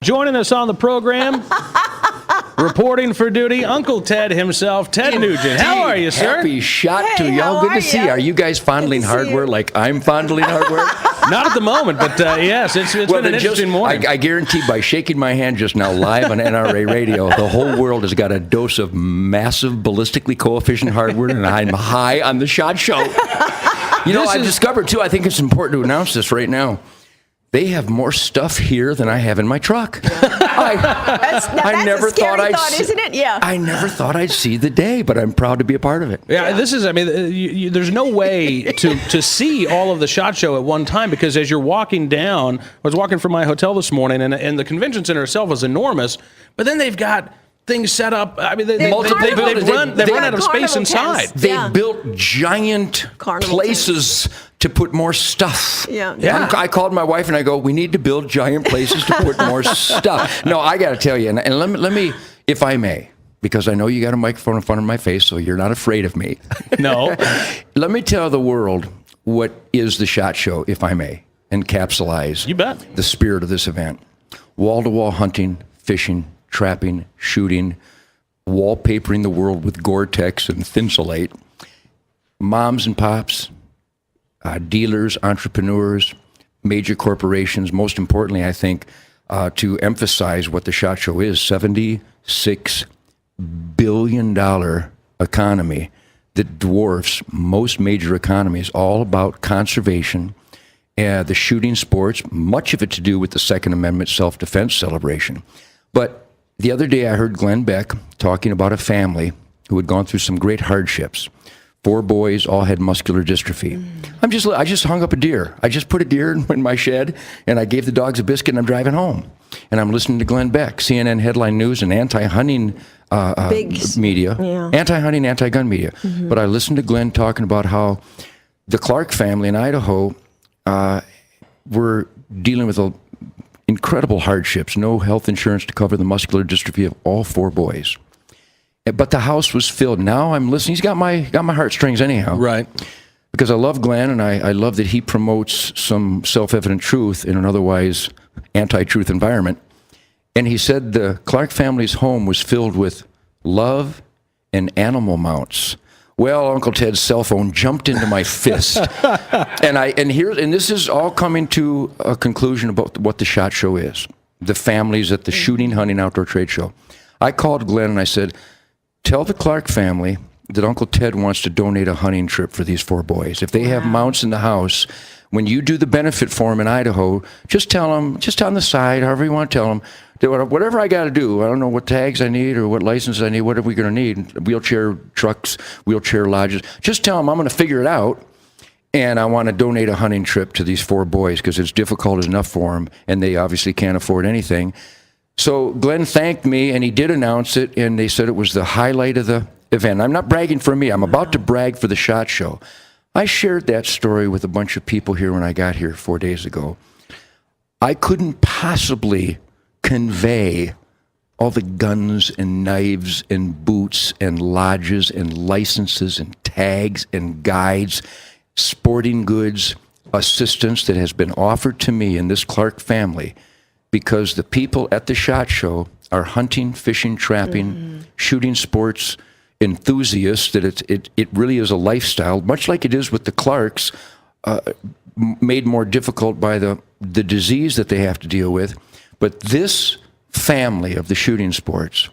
Joining us on the program, reporting for duty, Uncle Ted himself, Ted Nugent. How are you, sir? Happy shot to y'all. Good to see you. Are you guys fondling hardware like I'm fondling hardware? Not at the moment, but yes, it's been an interesting morning. I guarantee by shaking my hand just now live on NRA radio, the whole world has got a dose of massive ballistically coefficient hardware, and I'm high on the SHOT Show. You know, I've discovered, too, I think it's important to announce this right now. They have more stuff here than I have in my truck. That's never a scary thought thought, isn't it? Yeah. I never thought I'd see the day, but I'm proud to be a part of it. Yeah, this is, I mean, there's no way to see all of the SHOT Show at one time, because as you're walking down, I was walking from my hotel this morning, and the convention center itself is enormous, but then they've got things set up. I mean, they've run out of space inside. They built giant places to put more stuff. Yeah. I called my wife and I go, we need to build giant places to put more stuff. No, I got to tell you, and let me, if I may, because I know you got a microphone in front of my face, so you're not afraid of me. No. Let me tell the world what is the SHOT Show, if I may, encapsulize you bet. The spirit of this event. Wall-to-wall hunting, fishing, trapping, shooting, wallpapering the world with Gore-Tex and Thinsulate. Moms and pops, dealers, entrepreneurs, major corporations, most importantly, I think, to emphasize what the SHOT Show is, $76 billion economy that dwarfs most major economies, all about conservation, the shooting sports, much of it to do with the Second Amendment self-defense celebration. But the other day I heard Glenn Beck talking about a family who had gone through some great hardships. 4 boys, all had muscular dystrophy. I just hung up a deer. I just put a deer in my shed, and I gave the dogs a biscuit, and I'm driving home. And I'm listening to Glenn Beck, CNN headline news and anti-hunting media, anti-hunting, anti-gun media. Mm-hmm. But I listened to Glenn talking about how the Clark family in Idaho were dealing with incredible hardships, no health insurance to cover the muscular dystrophy of all 4 boys. But the house was filled. Now I'm listening. He's got my heartstrings anyhow. Right. Because I love Glenn, and I love that he promotes some self-evident truth in an otherwise anti-truth environment. And he said the Clark family's home was filled with love and animal mounts. Well, Uncle Ted's cell phone jumped into my fist. And this is all coming to a conclusion about what the SHOT Show is. The families at the shooting, hunting, outdoor trade show. I called Glenn and I said, tell the Clark family that Uncle Ted wants to donate a hunting trip for these 4 boys. If they have mounts in the house, when you do the benefit for them in Idaho, just tell them, just on the side, however you want to tell them, whatever I got to do, I don't know what tags I need or what licenses I need, what are we going to need, wheelchair trucks, wheelchair lodges. Just tell them I'm going to figure it out, and I want to donate a hunting trip to these 4 boys because it's difficult enough for them, and they obviously can't afford anything. So Glenn thanked me, and he did announce it, and they said it was the highlight of the event. I'm not bragging for me. I'm about to brag for the SHOT Show. I shared that story with a bunch of people here when I got here 4 days ago. I couldn't possibly convey all the guns and knives and boots and lodges and licenses and tags and guides, sporting goods, assistance that has been offered to me and this Clark family because the people at the SHOT Show are hunting, fishing, trapping, shooting sports enthusiasts, that it really is a lifestyle, much like it is with the Clarks, made more difficult by the disease that they have to deal with. But this family of the shooting sports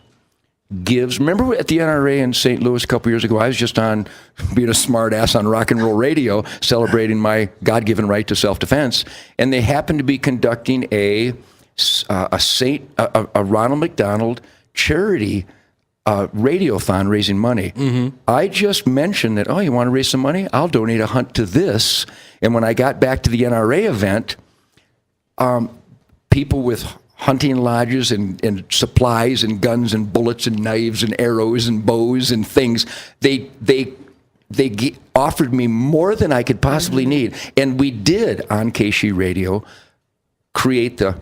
gives, remember at the NRA in St. Louis a couple years ago, I was just on being a smart ass on rock and roll radio, celebrating my God-given right to self-defense, and they happened to be conducting a Ronald McDonald charity radiothon raising money. Mm-hmm. I just mentioned that, you want to raise some money? I'll donate a hunt to this. And when I got back to the NRA event, people with hunting lodges and supplies and guns and bullets and knives and arrows and bows and things, they offered me more than I could possibly need. And we did, on KSHE Radio, create the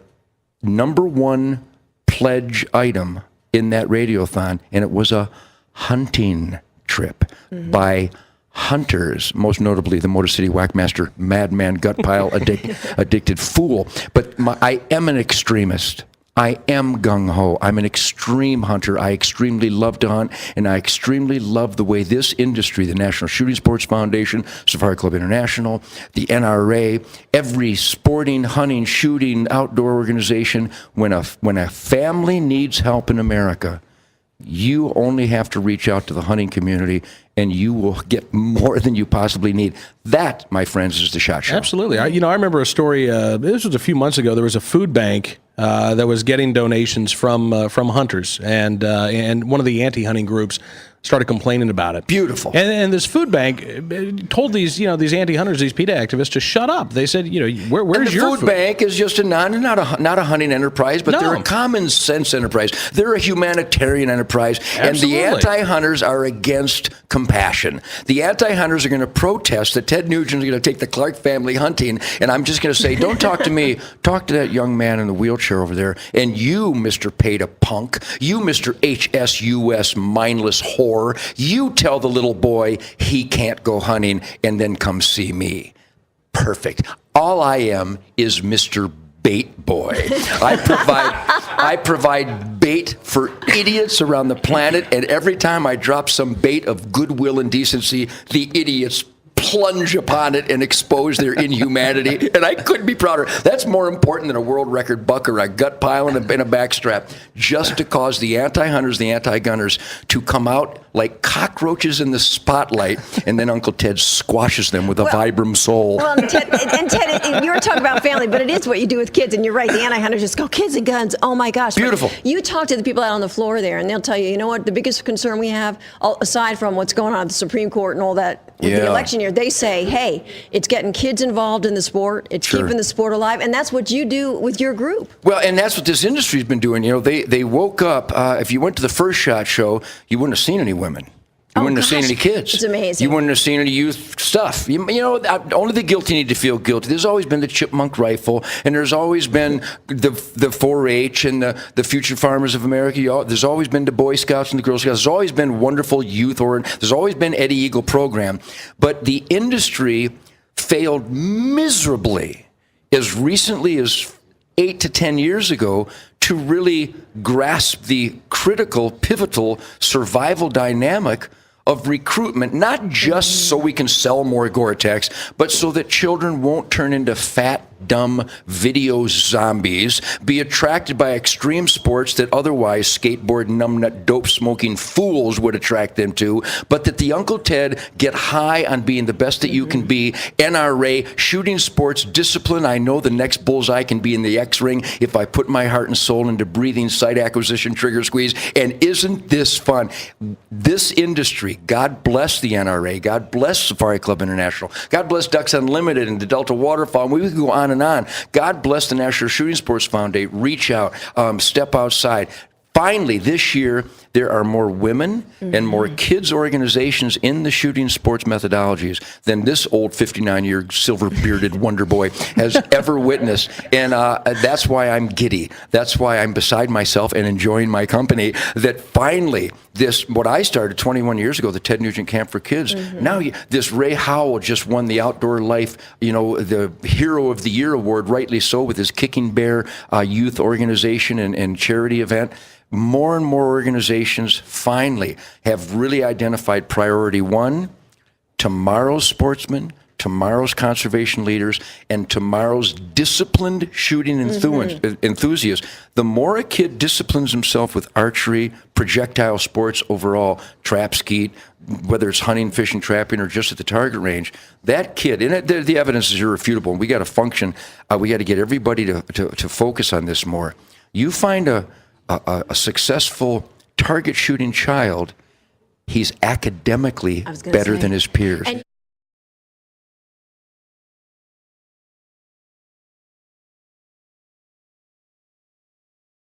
#1 pledge item in that radiothon, and it was a hunting trip by hunters, most notably the Motor City Whackmaster, Madman, Gut Pile, Addicted Fool. But I am an extremist. I am gung-ho. I'm an extreme hunter. I extremely love to hunt, and I extremely love the way this industry, the National Shooting Sports Foundation, Safari Club International, the NRA, every sporting, hunting, shooting, outdoor organization, when a family needs help in America, you only have to reach out to the hunting community, and you will get more than you possibly need. That, my friends, is the SHOT Show. Absolutely. I remember a story. This was a few months ago. There was a food bank that was getting donations from hunters, and one of the anti-hunting groups started complaining about it. Beautiful. And this food bank told these anti-hunters, these PETA activists, to shut up. They said, where's your food bank is just not a hunting enterprise, but they're a common sense enterprise. They're a humanitarian enterprise. Absolutely. And the anti-hunters are against compassion. The anti-hunters are going to protest that Ted Nugent is going to take the Clark family hunting, and I'm just going to say, don't talk to me. Talk to that young man in the wheelchair over there. And you, Mr. PETA punk, you, Mr. HSUS mindless whore, you tell the little boy he can't go hunting and then come see me. All I am is Mr. Bait Boy. I provide bait for idiots around the planet, and every time I drop some bait of goodwill and decency, the idiots plunge upon it and expose their inhumanity, and I couldn't be prouder. That's more important than a world record buck or a gut pile and a backstrap, just to cause the anti-hunters, the anti-gunners to come out like cockroaches in the spotlight, and then Uncle Ted squashes them with a Vibram soul. Well, Ted, you were talking about family, but it is what you do with kids, and you're right, the anti-hunters just go, kids and guns, oh my gosh. Beautiful. But you talk to the people out on the floor there, and they'll tell you, you know what, the biggest concern we have, aside from what's going on at the Supreme Court and all that, with the election year, they say, hey, it's getting kids involved in the sport, it's keeping the sport alive, and that's what you do with your group. Well, and that's what this industry's been doing. They woke up, if you went to the first SHOT Show, you wouldn't have seen any women. You wouldn't have seen any kids. It's amazing. You wouldn't have seen any youth stuff. Only the guilty need to feel guilty. There's always been the chipmunk rifle, and there's always been the 4-H and the Future Farmers of America. There's always been the Boy Scouts and the Girl Scouts. There's always been wonderful youth, there's always been Eddie Eagle program. But the industry failed miserably as recently as 8 to 10 years ago to really grasp the critical, pivotal survival dynamic of recruitment, not just so we can sell more Gore-Tex, but so that children won't turn into fat, dumb video zombies, be attracted by extreme sports that otherwise skateboard, numbnut, dope-smoking fools would attract them to, but that the Uncle Ted get high on being the best that you can be. NRA, shooting sports, discipline. I know the next bullseye can be in the X-ring if I put my heart and soul into breathing, sight acquisition, trigger squeeze. And isn't this fun? This industry, God bless the NRA, God bless Safari Club International, God bless Ducks Unlimited and the Delta Waterfowl, and we could go on and on. God bless the National Shooting Sports Foundation. Reach out, step outside. Finally, this year, there are more women and more kids organizations in the shooting sports methodologies than this old 59-year silver-bearded wonder boy has ever witnessed. And that's why I'm giddy. That's why I'm beside myself and enjoying my company, that finally what I started 21 years ago, the Ted Nugent Camp for Kids, now this Ray Howell just won the Outdoor Life, the Hero of the Year award, rightly so, with his Kicking Bear youth organization and charity event. More and more organizations finally have really identified priority one: tomorrow's sportsmen, tomorrow's conservation leaders, and tomorrow's disciplined shooting enthusiasts. The more a kid disciplines himself with archery, projectile sports overall, trap skeet, whether it's hunting, fishing, trapping, or just at the target range, that kid, and the evidence is irrefutable, and we got to function, we got to get everybody to focus on this more. You find a successful target shooting child, he's academically better than his peers.